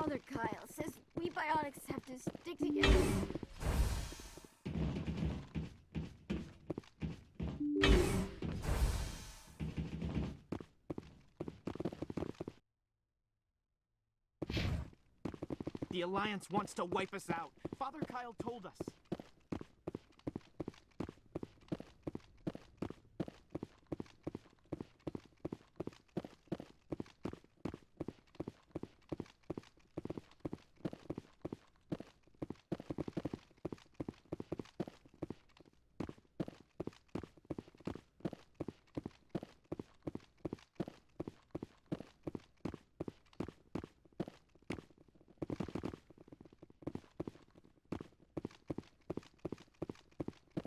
Father Kyle says we biotics have to stick together. The Alliance wants to wipe us out. Father Kyle told us.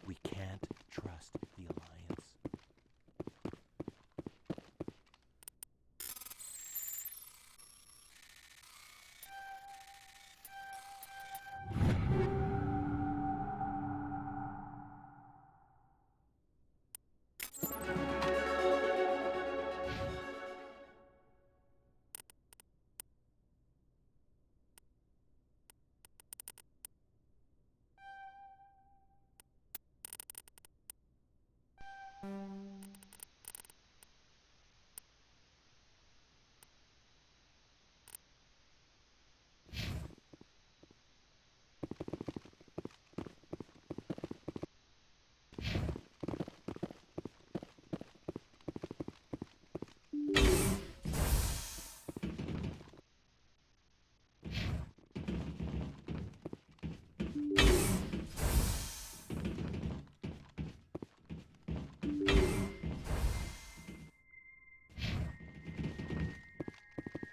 We can't trust the Alliance.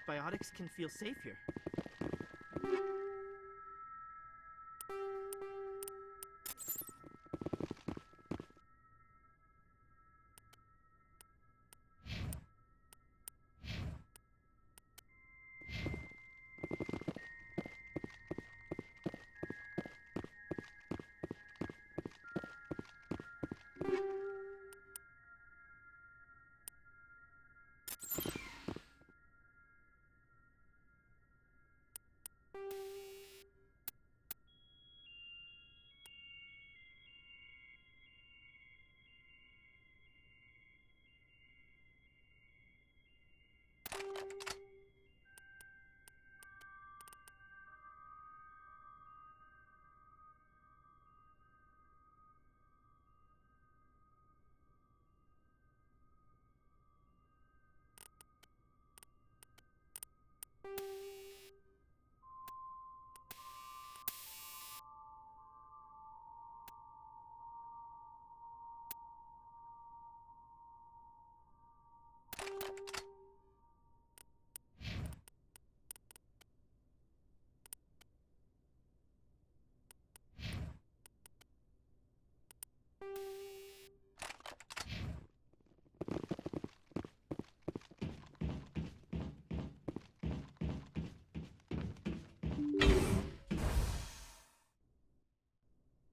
Biotics can feel safe here.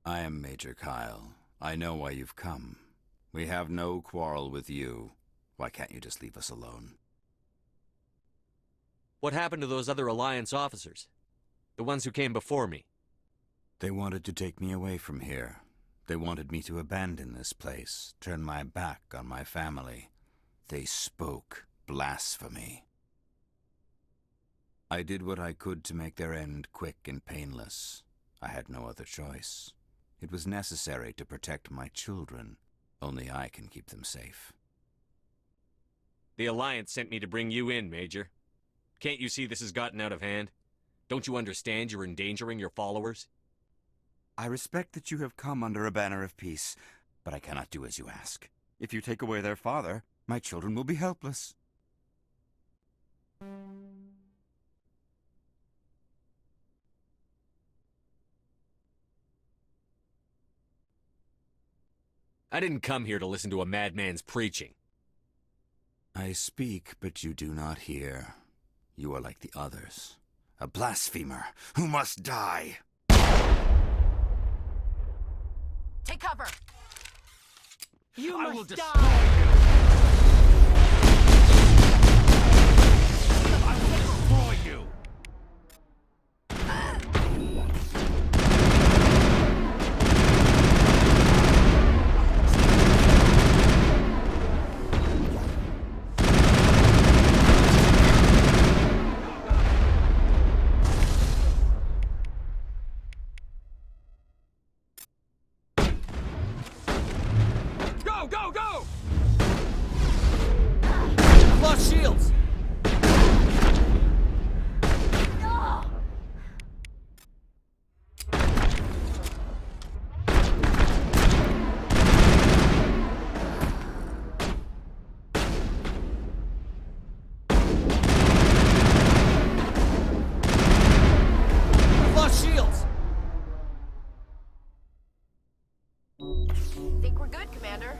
I am Major Kyle. I know why you've come. We have no quarrel with you. Why can't you just leave us alone? What happened to those other Alliance officers? The ones who came before me? They wanted to take me away from here. They wanted me to abandon this place, turn my back on my family. They spoke blasphemy. I did what I could to make their end quick and painless. I had no other choice. It was necessary to protect my children. Only I can keep them safe. The Alliance sent me to bring you in, Major. Can't you see this has gotten out of hand? Don't you understand you're endangering your followers? I respect that you have come under a banner of peace, but I cannot do as you ask. If you take away their father, my children will be helpless. I didn't come here to listen to a madman's preaching. I speak, but you do not hear. You are like the others. A blasphemer who must die. Take cover! You I will must destroy die! I will destroy you! Lost shields! No! Lost shields! Think we're good, Commander?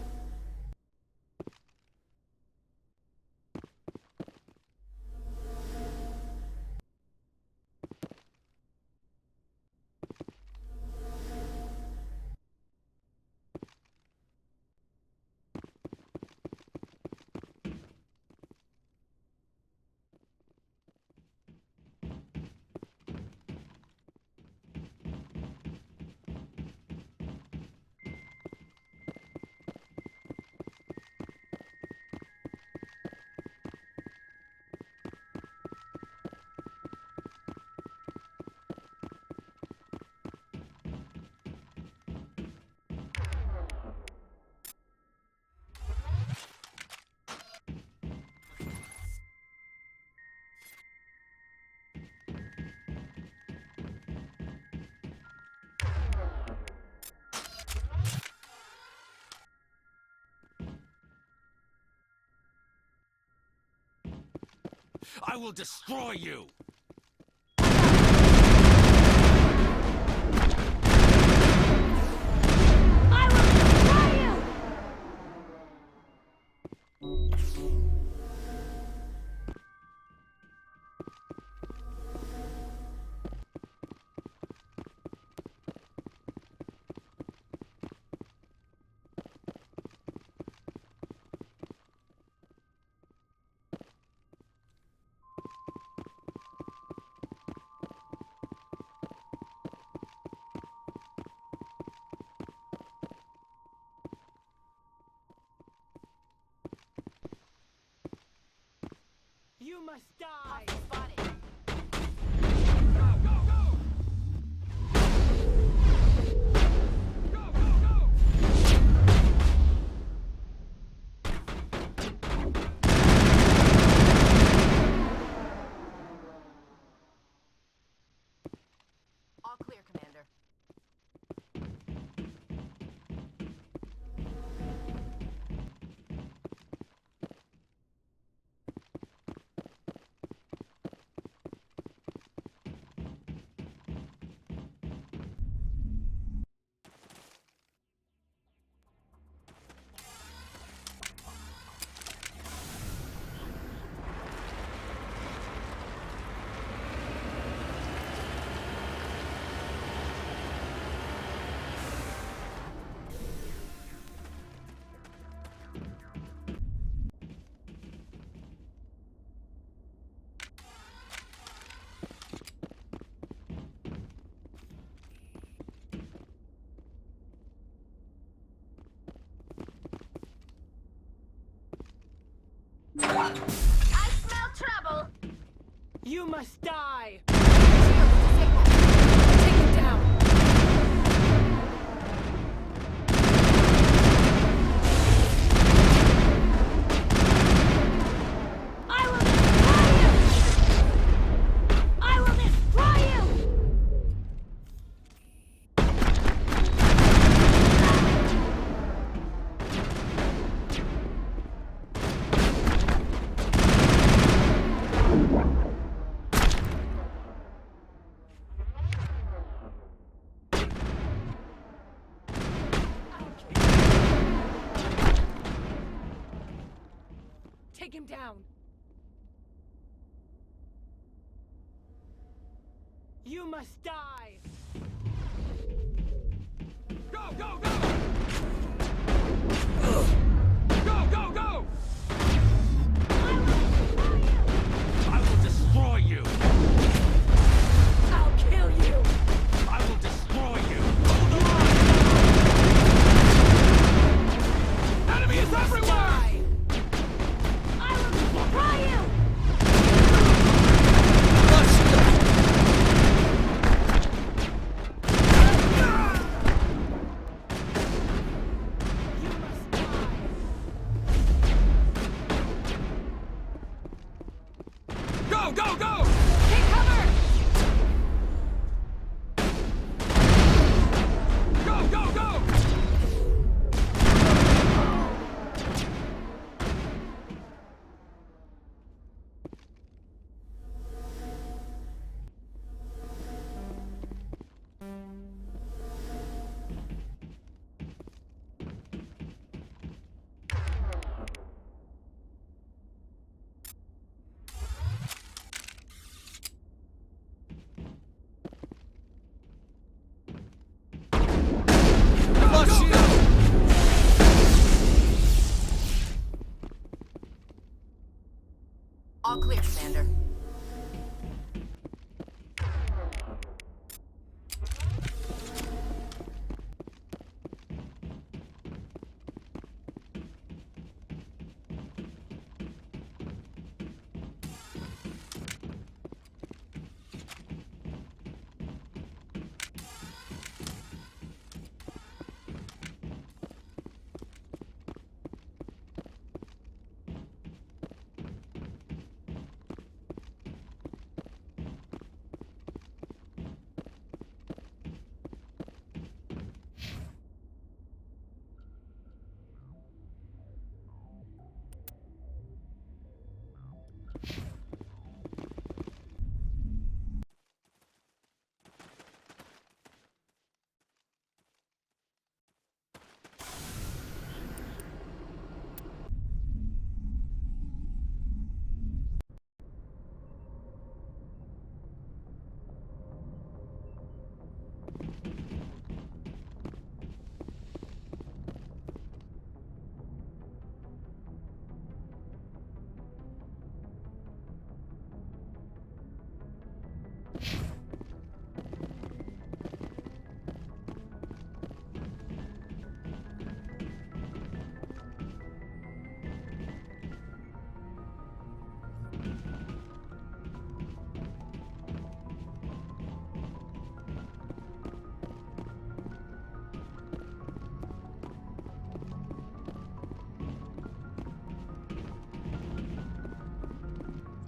I will destroy you! I will destroy you! You must die! Spotted. All clear, Commander. I smell trouble! You must die! Shield disabled. Take him down. I will destroy you! I will destroy you! Take him down. You must die! Go, go, go! Go, go, go! I will destroy you! I'll kill you. I will destroy you! Enemies everywhere! Die. I will destroy you! Lost shields!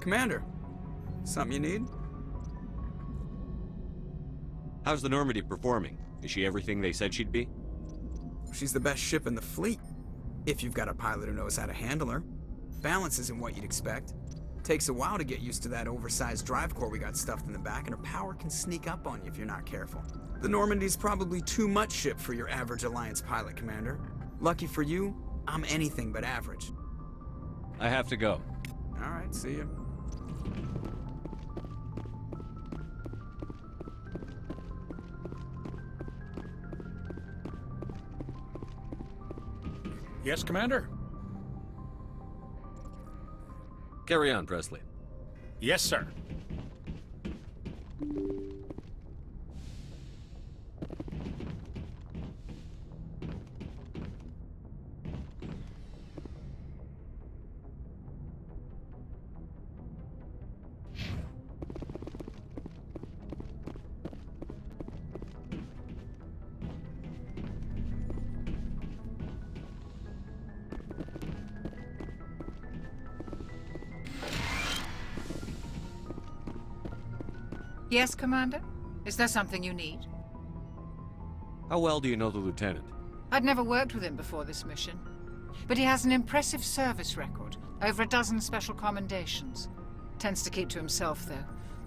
Commander, something you need? How's the Normandy performing? Is she everything they said she'd be? She's the best ship in the fleet, if you've got a pilot who knows how to handle her. Balance isn't what you'd expect. Takes a while to get used to that oversized drive core we got stuffed in the back, and her power can sneak up on you if you're not careful. The Normandy's probably too much ship for your average Alliance pilot, Commander. Lucky for you, I'm anything but average. I have to go. All right, see ya. Yes, Commander? Carry on, Presley. Yes, sir. Yes, Commander? Is there something you need? How well do you know the lieutenant? I'd never worked with him before this mission. But he has an impressive service record. Over a dozen special commendations. Tends to keep to himself, though.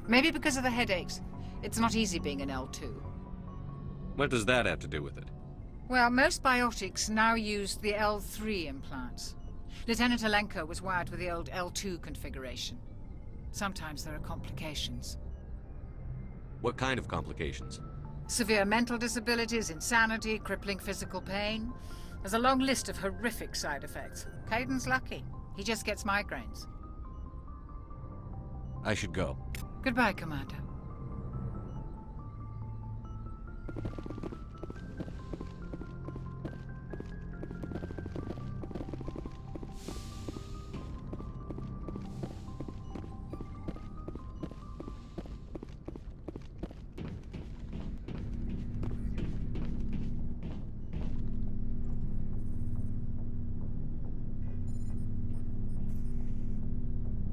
Maybe because of the headaches. It's not easy being an L2. What does that have to do with it? Well, most biotics now use the L3 implants. Lieutenant Alenko was wired with the old L2 configuration. Sometimes there are complications. What kind of complications? Severe mental disabilities, insanity, crippling physical pain. There's a long list of horrific side effects. Caden's lucky. He just gets migraines. I should go. Goodbye, Commander.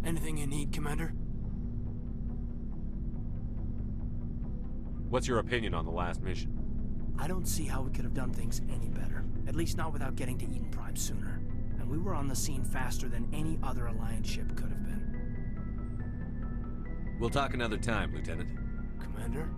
Anything you need, Commander? What's your opinion on the last mission? I don't see how we could have done things any better. At least not without getting to Eden Prime sooner. And we were on the scene faster than any other Alliance ship could have been. We'll talk another time, Lieutenant. Commander?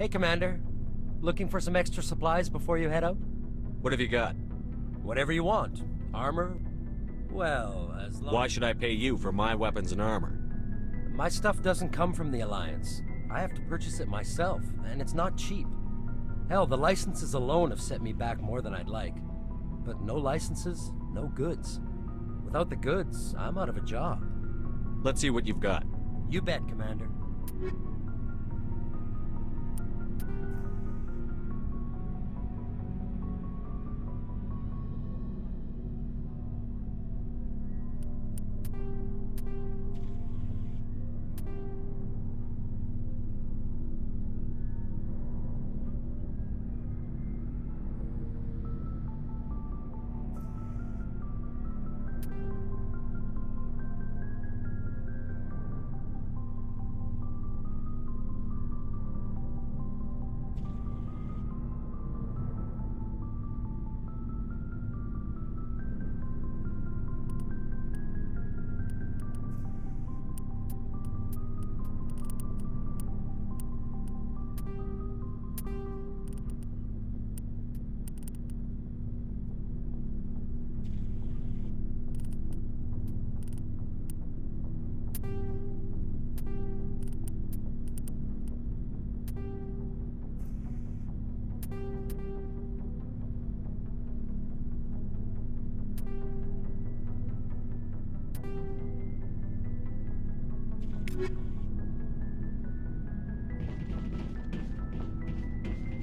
Hey, Commander. Looking for some extra supplies before you head out? What have you got? Whatever you want. Armor? Well, as long Why should I pay you for my weapons and armor? My stuff doesn't come from the Alliance. I have to purchase it myself, and it's not cheap. Hell, the licenses alone have set me back more than I'd like. But no licenses, no goods. Without the goods, I'm out of a job. Let's see what you've got. You bet, Commander.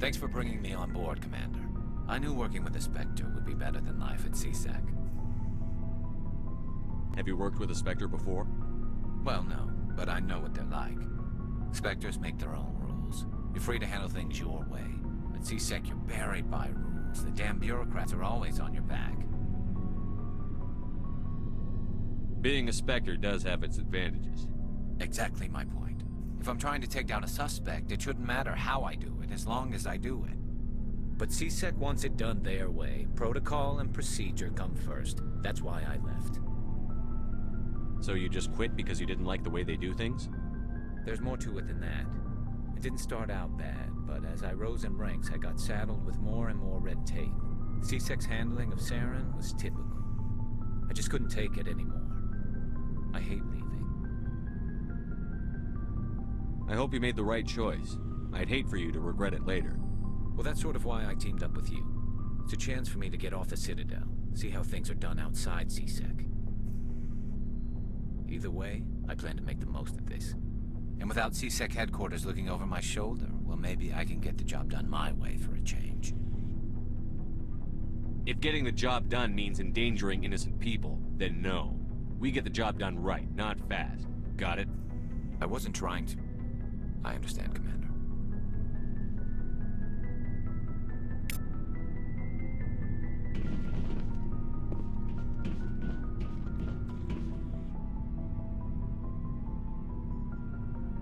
Thanks for bringing me on board, Commander. I knew working with the Spectre would be better than life at CSEC. Have you worked with a Spectre before? Well, no, but I know what they're like. Spectres make their own rules. You're free to handle things your way. At CSEC, you're buried by rules. The damn bureaucrats are always on your back. Being a Spectre does have its advantages. Exactly my point. If I'm trying to take down a suspect, it shouldn't matter how I do it, as long as I do it. But CSEC wants it done their way. Protocol and procedure come first. That's why I left. So you just quit because you didn't like the way they do things? There's more to it than that. It didn't start out bad, but as I rose in ranks, I got saddled with more and more red tape. CSEC's handling of Saren was typical. I just couldn't take it anymore. I hate leaving. I hope you made the right choice. I'd hate for you to regret it later. Well, that's sort of why I teamed up with you. It's a chance for me to get off the Citadel, see how things are done outside CSEC. Either way, I plan to make the most of this. And without CSEC headquarters looking over my shoulder, well, maybe I can get the job done my way for a change. If getting the job done means endangering innocent people, then no. We get the job done right, not fast. Got it? I wasn't trying to. I understand, Commander.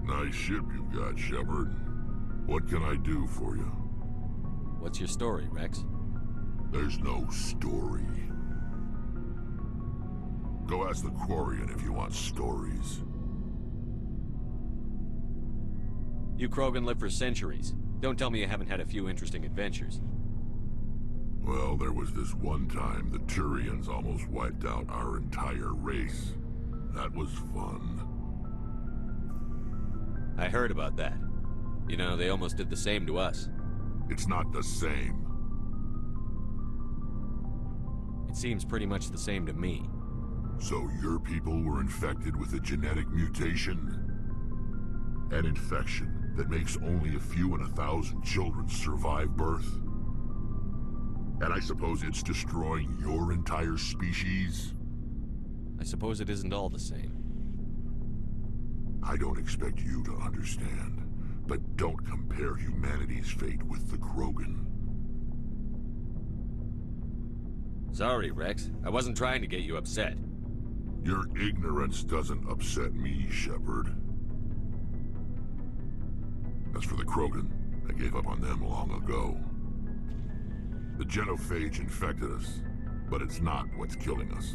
Nice ship you've got, Shepard. What can I do for you? What's your story, Rex? There's no story. Go ask the Quarian if you want stories. You Krogan live for centuries. Don't tell me you haven't had a few interesting adventures. Well, there was this one time the Turians almost wiped out our entire race. That was fun. I heard about that. You know, they almost did the same to us. It's not the same. It seems pretty much the same to me. So your people were infected with a genetic mutation? An infection that makes only a few in 1,000 children survive birth? And I suppose it's destroying your entire species? I suppose it isn't all the same. I don't expect you to understand, but don't compare humanity's fate with the Krogan. Sorry, Rex. I wasn't trying to get you upset. Your ignorance doesn't upset me, Shepard. As for the Krogan, I gave up on them long ago. The genophage infected us, but it's not what's killing us.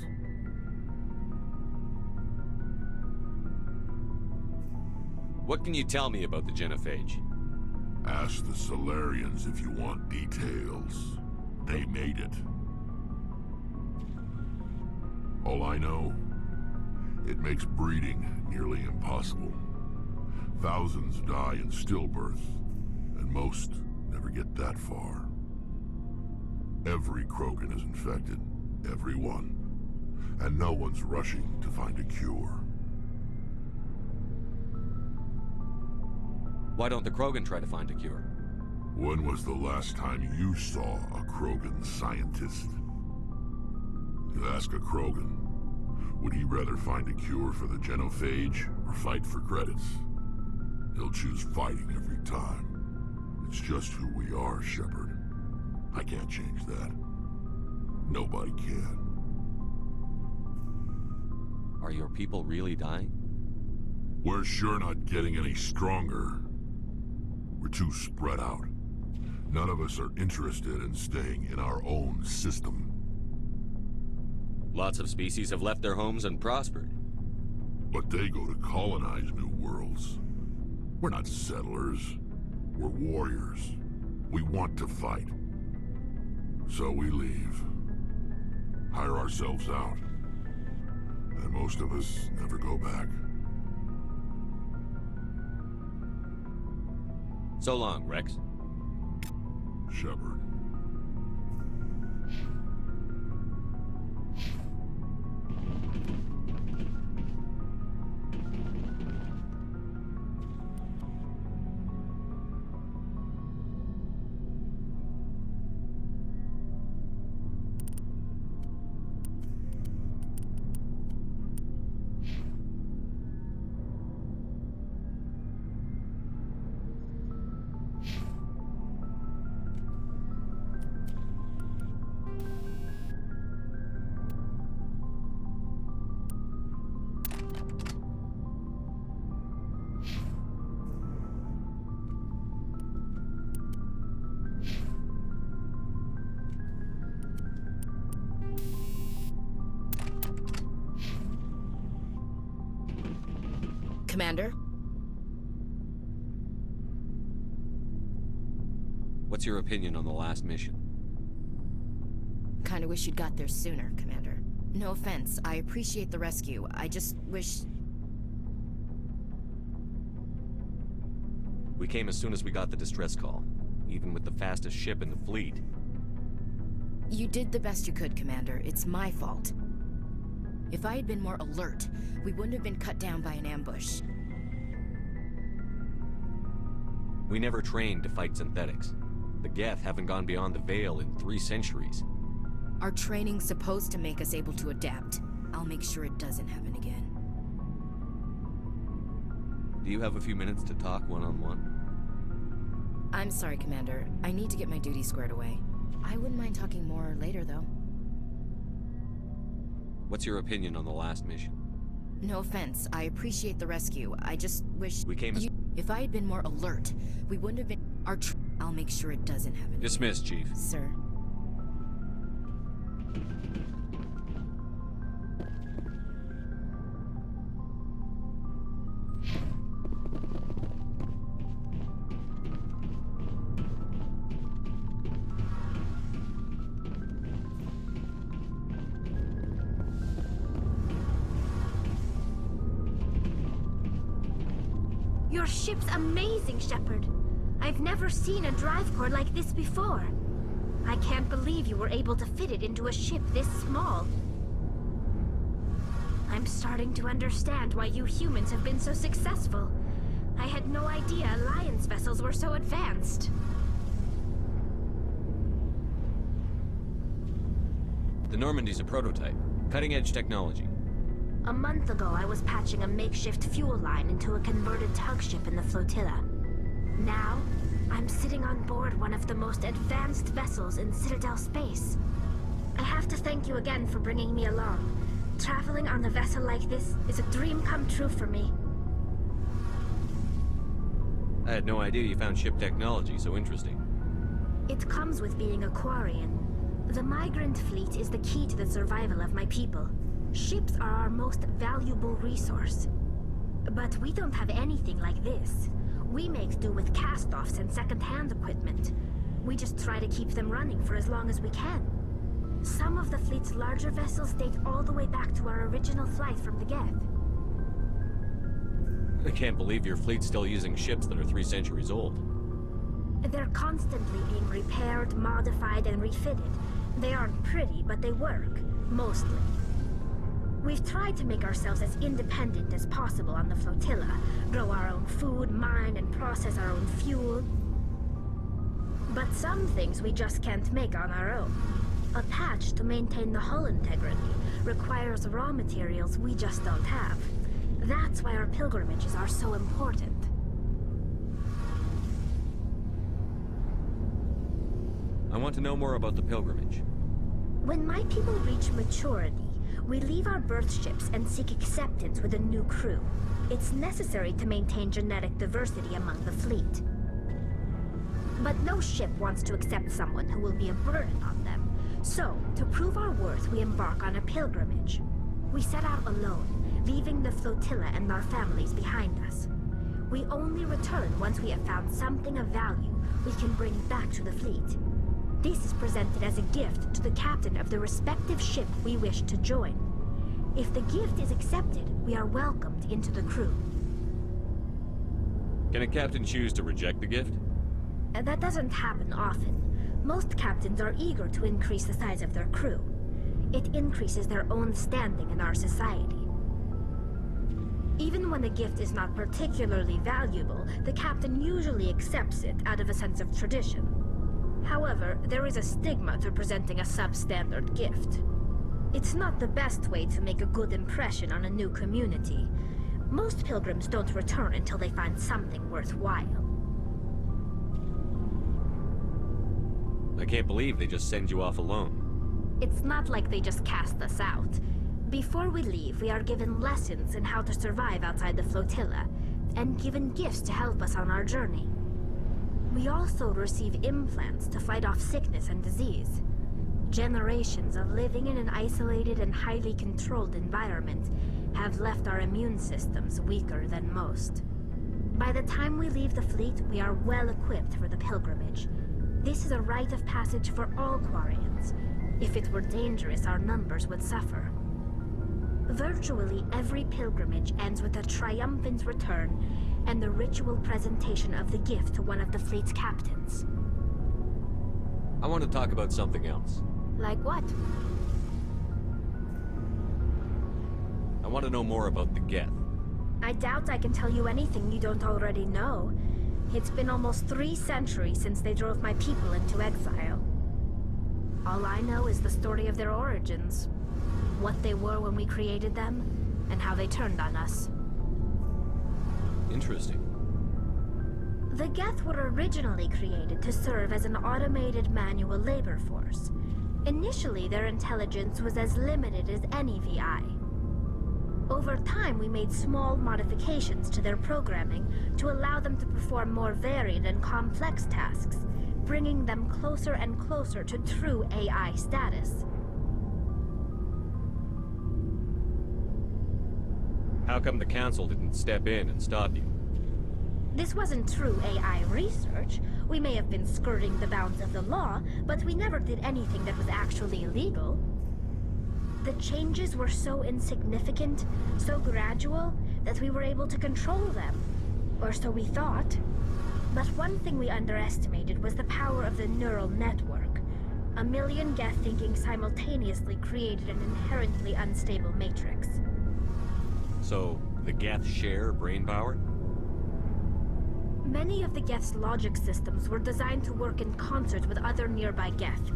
What can you tell me about the genophage? Ask the Solarians if you want details. They made it. All I know, it makes breeding nearly impossible. Thousands die in stillbirth, and most never get that far. Every Krogan is infected, every one, and no one's rushing to find a cure. Why don't the Krogan try to find a cure? When was the last time you saw a Krogan scientist? You ask a Krogan, would he rather find a cure for the genophage or fight for credits? He'll choose fighting every time. It's just who we are, Shepard. I can't change that. Nobody can. Are your people really dying? We're sure not getting any stronger. We're too spread out. None of us are interested in staying in our own system. Lots of species have left their homes and prospered. But they go to colonize new worlds. We're not settlers. We're warriors. We want to fight. So we leave. Hire ourselves out. And most of us never go back. So long, Rex. Shepard. Commander? What's your opinion on the last mission? Kinda wish you'd got there sooner, Commander. No offense, I appreciate the rescue. I just wish... We came as soon as we got the distress call, even with the fastest ship in the fleet. You did the best you could, Commander. It's my fault. If I had been more alert, we wouldn't have been cut down by an ambush. We never trained to fight synthetics. The Geth haven't gone beyond the Veil in 3 centuries. Our training's supposed to make us able to adapt. I'll make sure it doesn't happen again. Do you have a few minutes to talk one-on-one? I'm sorry, Commander. I need to get my duty squared away. I wouldn't mind talking more later, though. What's your opinion on the last mission? No offense, I appreciate the rescue. I just wish... We came as... If I had been more alert, we wouldn't have been... I'll make sure it doesn't happen. Dismissed, Chief. Sir. Your ship's amazing, Shepard. I've never seen a drive core like this before. I can't believe you were able to fit it into a ship this small. I'm starting to understand why you humans have been so successful. I had no idea Alliance vessels were so advanced. The Normandy's a prototype. Cutting-edge technology. A month ago, I was patching a makeshift fuel line into a converted tug ship in the flotilla. Now, I'm sitting on board one of the most advanced vessels in Citadel space. I have to thank you again for bringing me along. Traveling on a vessel like this is a dream come true for me. I had no idea you found ship technology so interesting. It comes with being a Quarian. The migrant fleet is the key to the survival of my people. Ships are our most valuable resource. But we don't have anything like this. We make do with cast-offs and second-hand equipment. We just try to keep them running for as long as we can. Some of the fleet's larger vessels date all the way back to our original flight from the Geth. I can't believe your fleet's still using ships that are 3 centuries old. They're constantly being repaired, modified, and refitted. They aren't pretty, but they work. Mostly. We've tried to make ourselves as independent as possible on the flotilla, grow our own food, mine, and process our own fuel. But some things we just can't make on our own. A patch to maintain the hull integrity requires raw materials we just don't have. That's why our pilgrimages are so important. I want to know more about the pilgrimage. When my people reach maturity, we leave our birth ships and seek acceptance with a new crew. It's necessary to maintain genetic diversity among the fleet. But no ship wants to accept someone who will be a burden on them. So, to prove our worth, we embark on a pilgrimage. We set out alone, leaving the flotilla and our families behind us. We only return once we have found something of value we can bring back to the fleet. This is presented as a gift to the captain of the respective ship we wish to join. If the gift is accepted, we are welcomed into the crew. Can a captain choose to reject the gift? That doesn't happen often. Most captains are eager to increase the size of their crew. It increases their own standing in our society. Even when the gift is not particularly valuable, the captain usually accepts it out of a sense of tradition. However, there is a stigma to presenting a substandard gift. It's not the best way to make a good impression on a new community. Most pilgrims don't return until they find something worthwhile. I can't believe they just send you off alone. It's not like they just cast us out. Before we leave, we are given lessons in how to survive outside the flotilla, and given gifts to help us on our journey. We also receive implants to fight off sickness and disease. Generations of living in an isolated and highly controlled environment have left our immune systems weaker than most. By the time we leave the fleet, we are well equipped for the pilgrimage. This is a rite of passage for all Quarians. If it were dangerous, our numbers would suffer. Virtually every pilgrimage ends with a triumphant return and the ritual presentation of the gift to one of the fleet's captains. I want to talk about something else. Like what? I want to know more about the Geth. I doubt I can tell you anything you don't already know. It's been almost 3 centuries since they drove my people into exile. All I know is the story of their origins. What they were when we created them, and how they turned on us. Interesting. The Geth were originally created to serve as an automated manual labor force. Initially, their intelligence was as limited as any VI. Over time, we made small modifications to their programming to allow them to perform more varied and complex tasks, bringing them closer and closer to true AI status. How come the Council didn't step in and stop you? This wasn't true AI research. We may have been skirting the bounds of the law, but we never did anything that was actually illegal. The changes were so insignificant, so gradual, that we were able to control them. Or so we thought. But one thing we underestimated was the power of the neural network. 1 million Geth thinking simultaneously created an inherently unstable matrix. So, the Geth share brain power? Many of the Geth's logic systems were designed to work in concert with other nearby Geth.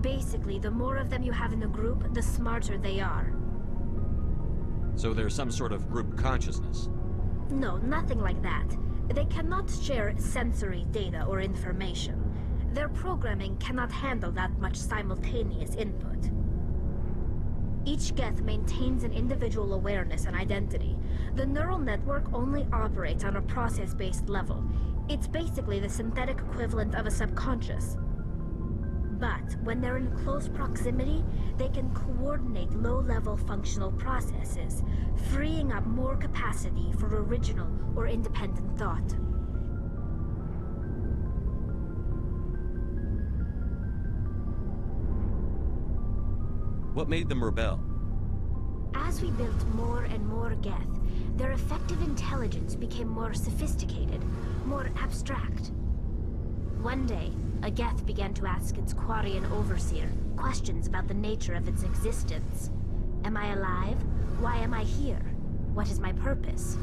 Basically, the more of them you have in a group, the smarter they are. So there's some sort of group consciousness? No, nothing like that. They cannot share sensory data or information. Their programming cannot handle that much simultaneous input. Each Geth maintains an individual awareness and identity. The neural network only operates on a process-based level. It's basically the synthetic equivalent of a subconscious. But when they're in close proximity, they can coordinate low-level functional processes, freeing up more capacity for original or independent thought. What made them rebel? As we built more and more Geth, their effective intelligence became more sophisticated, more abstract. One day, a Geth began to ask its Quarian overseer questions about the nature of its existence. Am I alive? Why am I here? What is my purpose?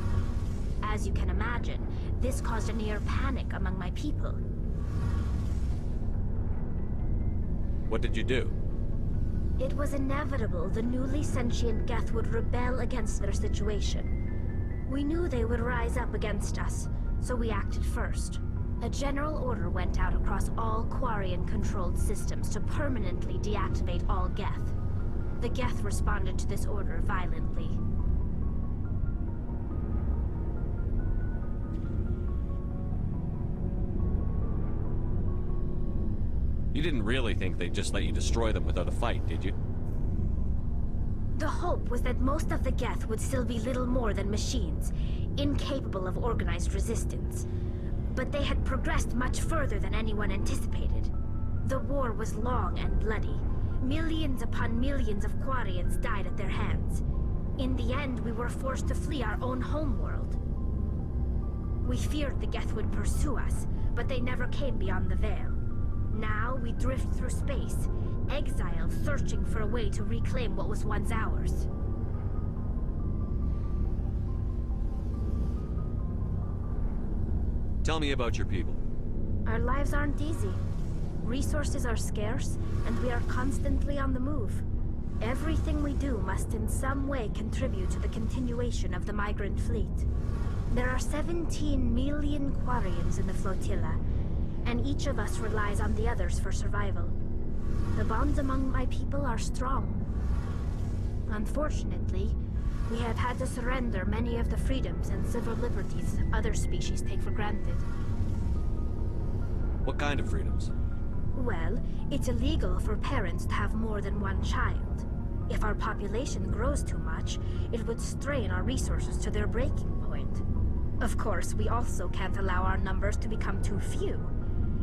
As you can imagine, this caused a near panic among my people. What did you do? It was inevitable the newly sentient Geth would rebel against their situation. We knew they would rise up against us, so we acted first. A general order went out across all Quarian-controlled systems to permanently deactivate all Geth. The Geth responded to this order violently. You didn't really think they'd just let you destroy them without a fight, did you? The hope was that most of the Geth would still be little more than machines, incapable of organized resistance. But they had progressed much further than anyone anticipated. The war was long and bloody. Millions upon millions of Quarians died at their hands. In the end, we were forced to flee our own homeworld. We feared the Geth would pursue us, but they never came beyond the Veil. Now we drift through space, exiled, searching for a way to reclaim what was once ours. Tell me about your people. Our lives aren't easy. Resources are scarce, and we are constantly on the move. Everything we do must in some way contribute to the continuation of the migrant fleet. There are 17 million Quarians in the flotilla, and each of us relies on the others for survival. The bonds among my people are strong. Unfortunately, we have had to surrender many of the freedoms and civil liberties other species take for granted. What kind of freedoms? Well, it's illegal for parents to have more than one child. If our population grows too much, it would strain our resources to their breaking point. Of course, we also can't allow our numbers to become too few.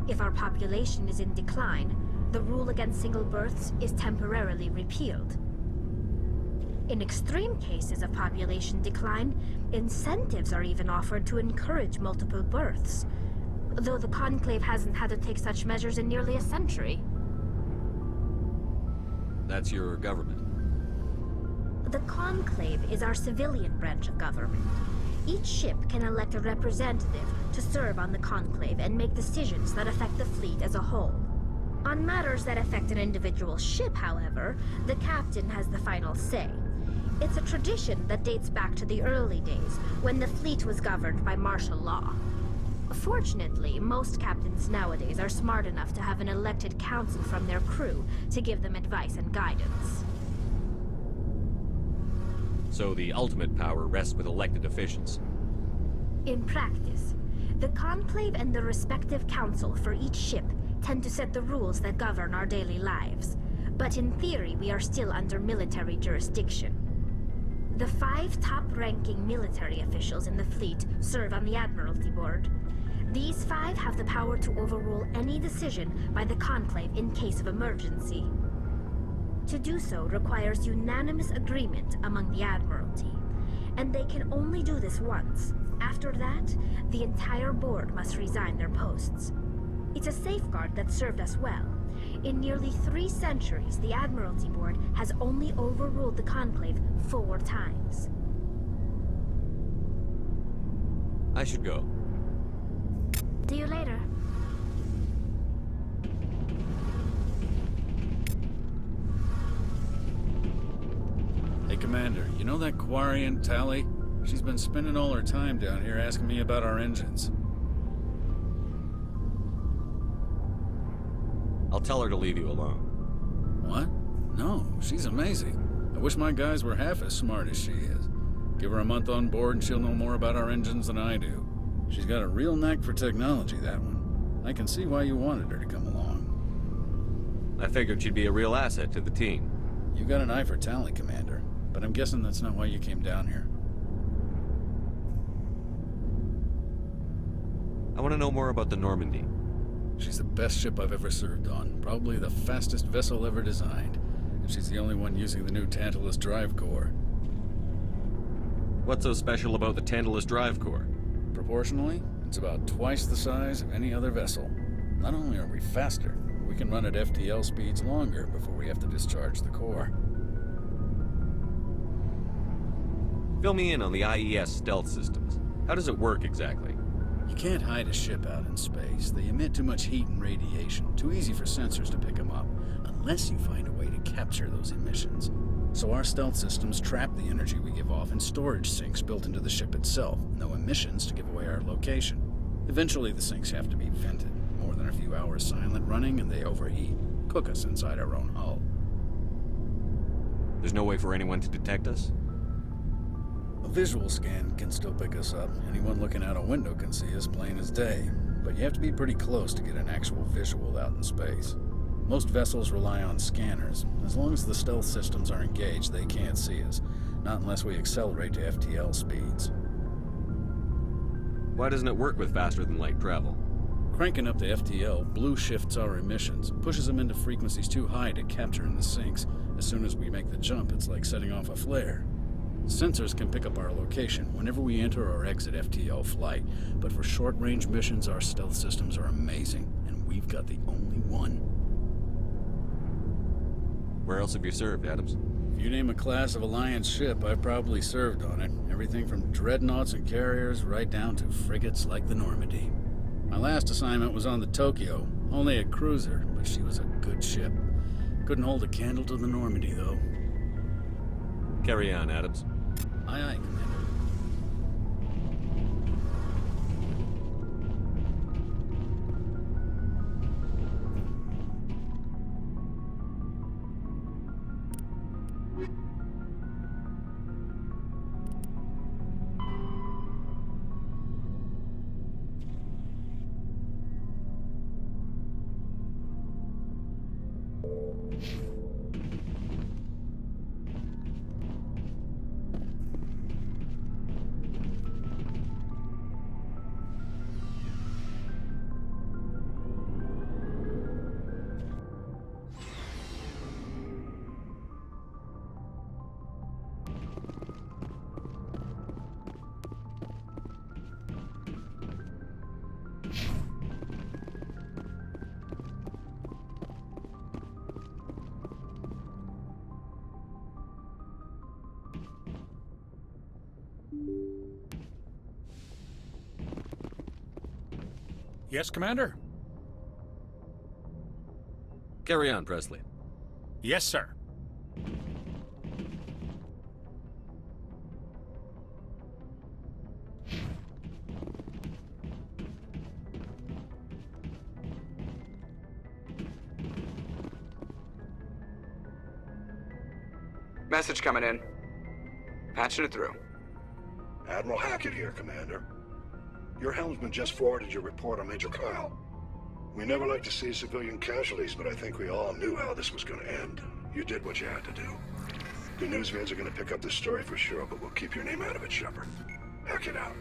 If our population is in decline, the rule against single births is temporarily repealed. In extreme cases of population decline, incentives are even offered to encourage multiple births, though the Conclave hasn't had to take such measures in nearly a century. That's your government. The Conclave is our civilian branch of government. Each ship can elect a representative to serve on the Conclave and make decisions that affect the fleet as a whole. On matters that affect an individual ship, however, the captain has the final say. It's a tradition that dates back to the early days, when the fleet was governed by martial law. Fortunately, most captains nowadays are smart enough to have an elected council from their crew to give them advice and guidance. So the ultimate power rests with elected officials. In practice, the Conclave and the respective council for each ship tend to set the rules that govern our daily lives. But in theory, we are still under military jurisdiction. The 5 top-ranking military officials in the fleet serve on the Admiralty Board. These 5 have the power to overrule any decision by the Conclave in case of emergency. To do so requires unanimous agreement among the Admiralty, and they can only do this once. After that, the entire board must resign their posts. It's a safeguard that served us well. In nearly 3 centuries, the Admiralty Board has only overruled the Conclave 4 times. I should go. See you later. Hey, Commander, you know that Quarian, Tally? She's been spending all her time down here asking me about our engines. I'll tell her to leave you alone. What? No, she's amazing. I wish my guys were half as smart as she is. Give her a month on board and she'll know more about our engines than I do. She's got a real knack for technology, that one. I can see why you wanted her to come along. I figured she'd be a real asset to the team. You got an eye for Tally, Commander, but I'm guessing that's not why you came down here. I want to know more about the Normandy. She's the best ship I've ever served on, probably the fastest vessel ever designed. And she's the only one using the new Tantalus drive core. What's so special about the Tantalus drive core? Proportionally, it's about twice the size of any other vessel. Not only are we faster, we can run at FTL speeds longer before we have to discharge the core. Fill me in on the IES stealth systems. How does it work exactly? You can't hide a ship out in space. They emit too much heat and radiation. Too easy for sensors to pick them up, unless you find a way to capture those emissions. So our stealth systems trap the energy we give off in storage sinks built into the ship itself. No emissions to give away our location. Eventually the sinks have to be vented. More than a few hours silent running and they overheat. Cook us inside our own hull. There's no way for anyone to detect us? A visual scan can still pick us up. Anyone looking out a window can see us plain as day. But you have to be pretty close to get an actual visual out in space. Most vessels rely on scanners. As long as the stealth systems are engaged, they can't see us. Not unless we accelerate to FTL speeds. Why doesn't it work with faster-than-light travel? Cranking up to FTL blue shifts our emissions, pushes them into frequencies too high to capture in the sinks. As soon as we make the jump, it's like setting off a flare. Sensors can pick up our location whenever we enter or exit FTL flight, but for short-range missions, our stealth systems are amazing, and we've got the only one. Where else have you served, Adams? If you name a class of Alliance ship, I've probably served on it. Everything from dreadnoughts and carriers right down to frigates like the Normandy. My last assignment was on the Tokyo, only a cruiser, but she was a good ship. Couldn't hold a candle to the Normandy, though. Carry on, Adams. Aye, aye, Commander. Yes, Commander? Carry on, Presley. Yes, sir. Message coming in. Patching it through. Admiral Hackett here, Commander. Your helmsman just forwarded your report on Major Kyle. We never like to see civilian casualties, but I think we all knew how this was going to end. You did what you had to do. The newsvids are going to pick up this story for sure, but we'll keep your name out of it, Shepard. Hackett out.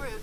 route.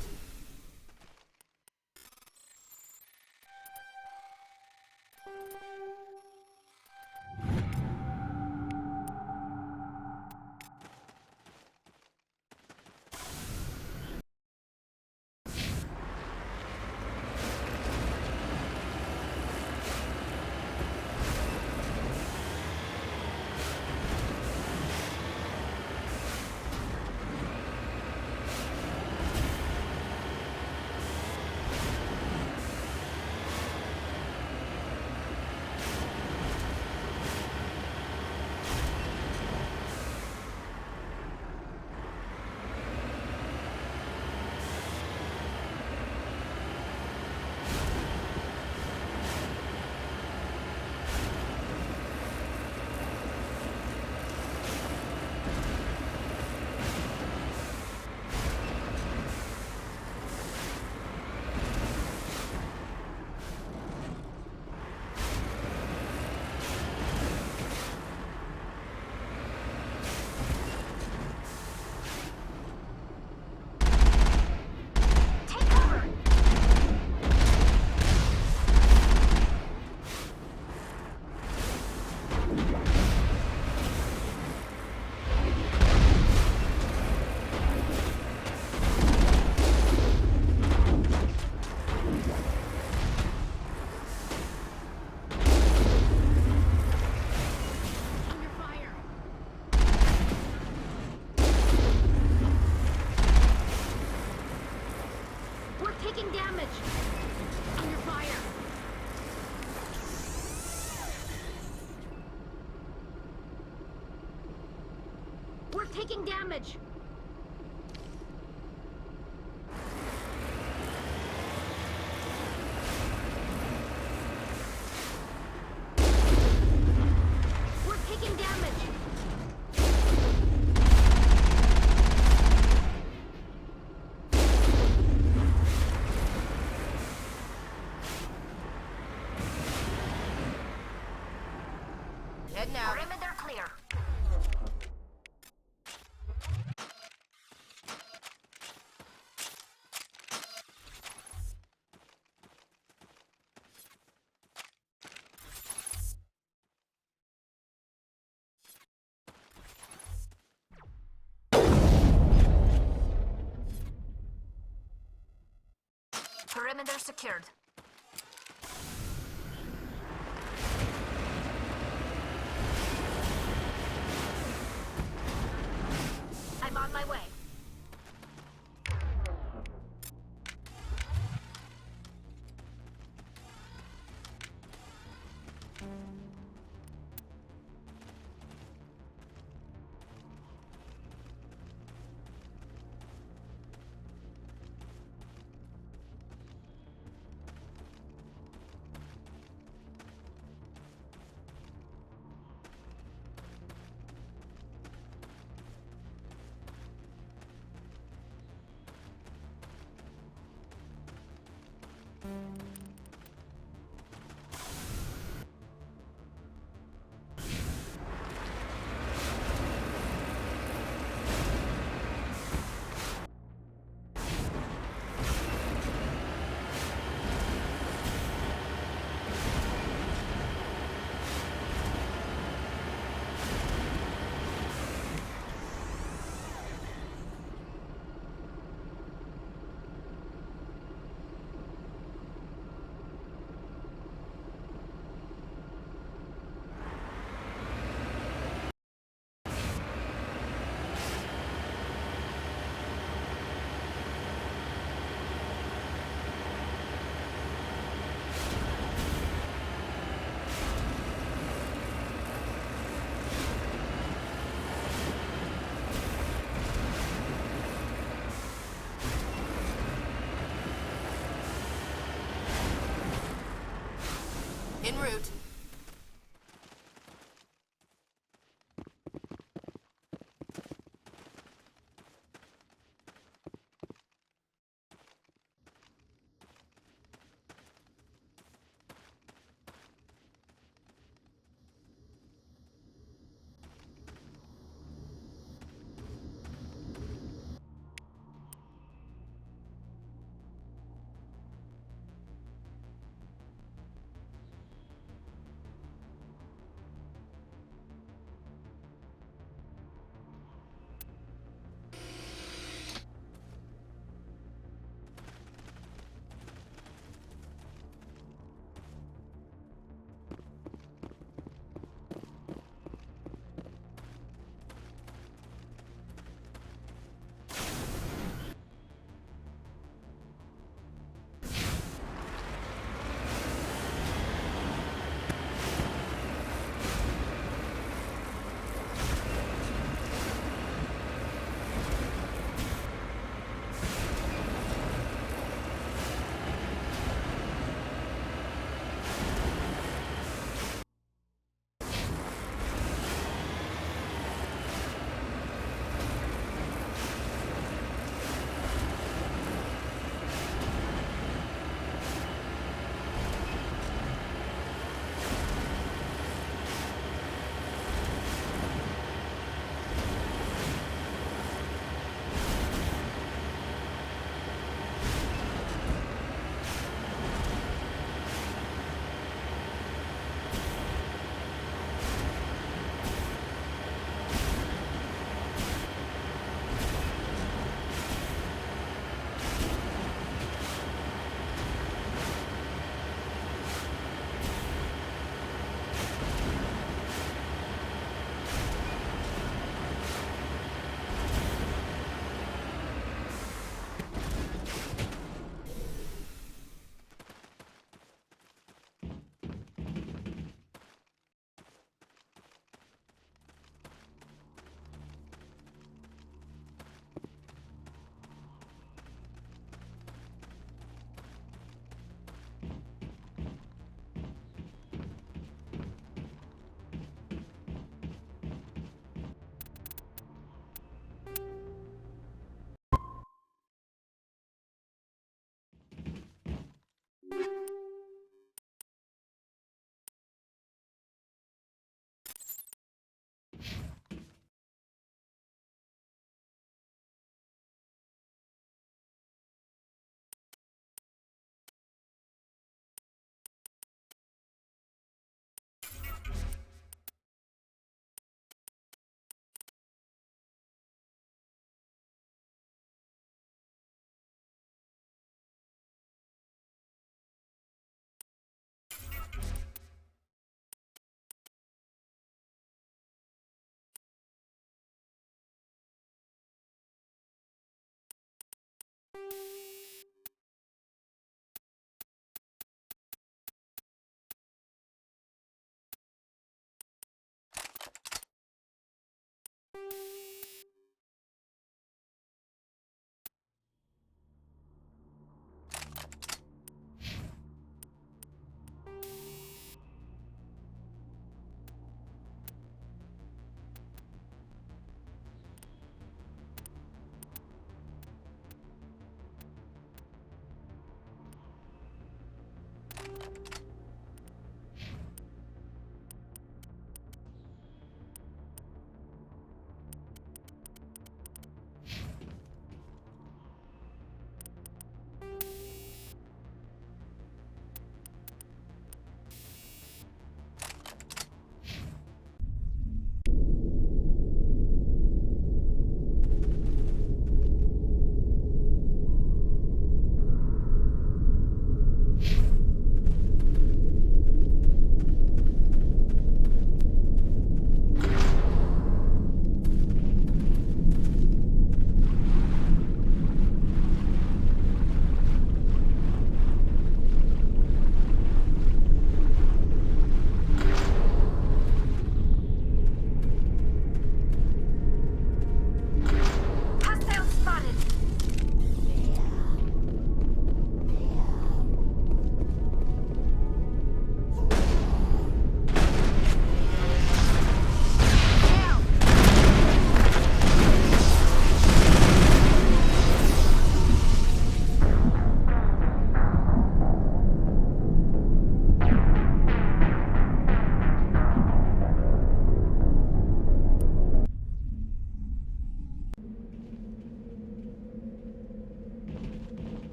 Taking damage! Under fire! We're taking damage! We're taking damage! Head now. Perimeter clear. Perimeter secured. I'm on my way. En route.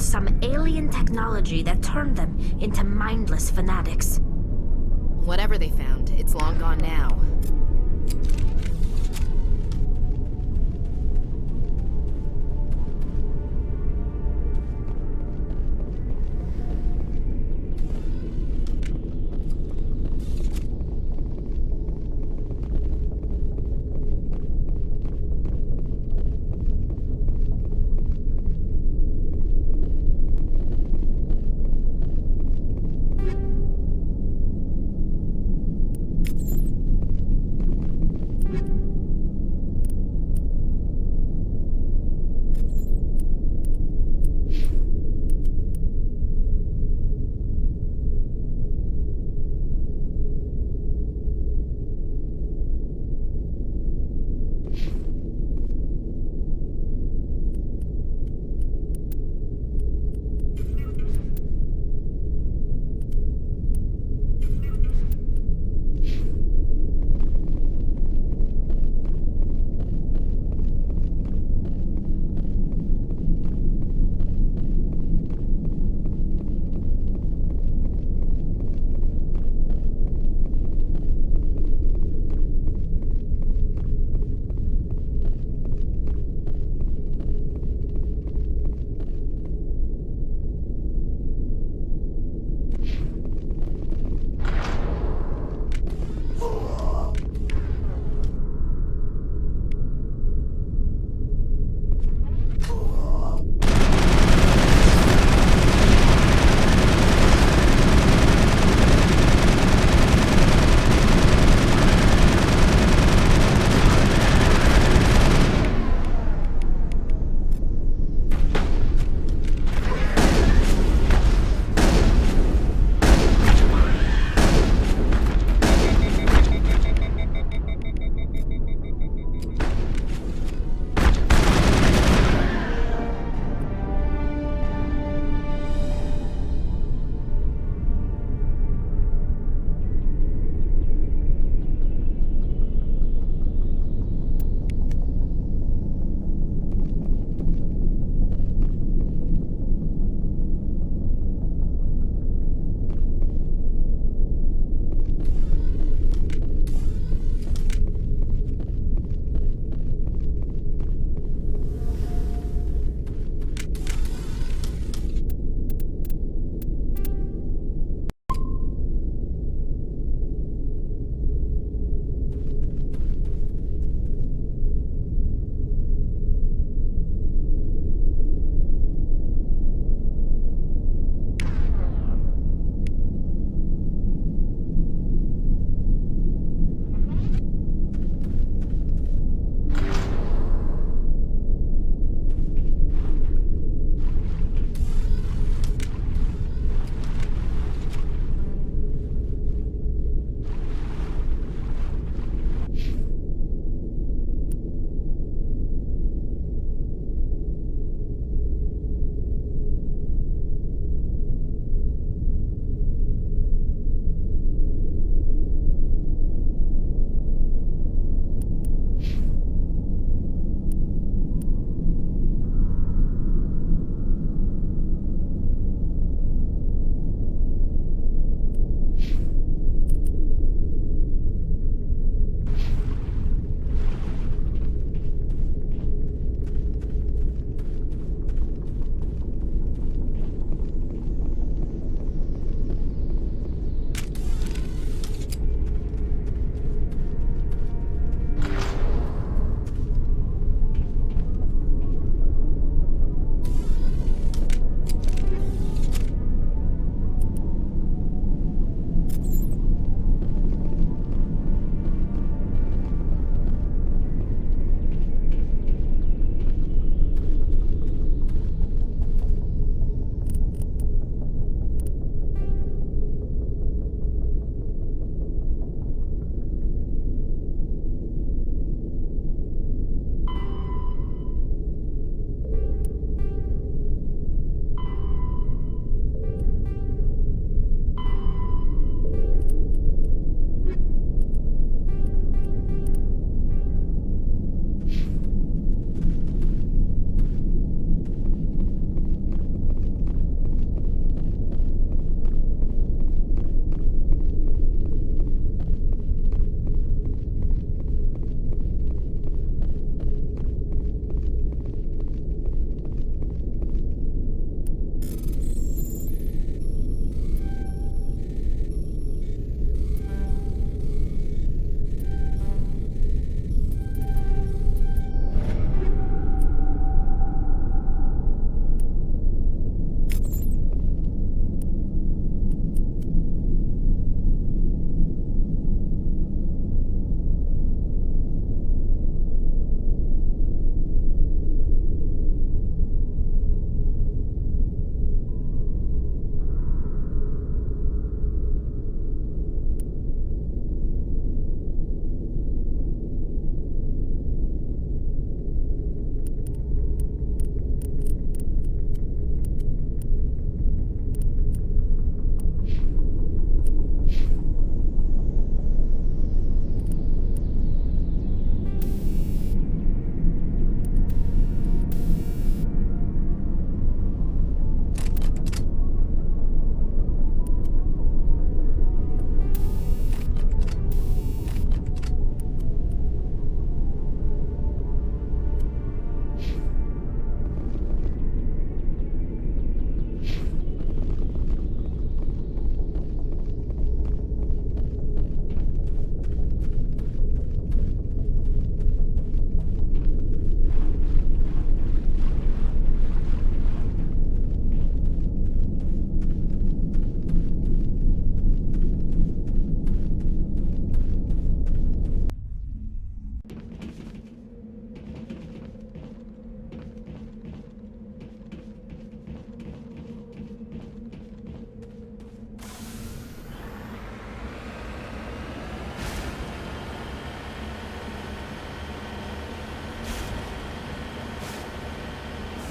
some alien technology that turned them into mindless fanatics. Whatever they found, it's long gone now.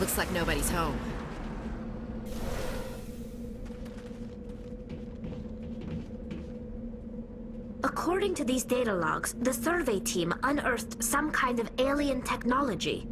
Looks like nobody's home. According to these data logs, the survey team unearthed some kind of alien technology.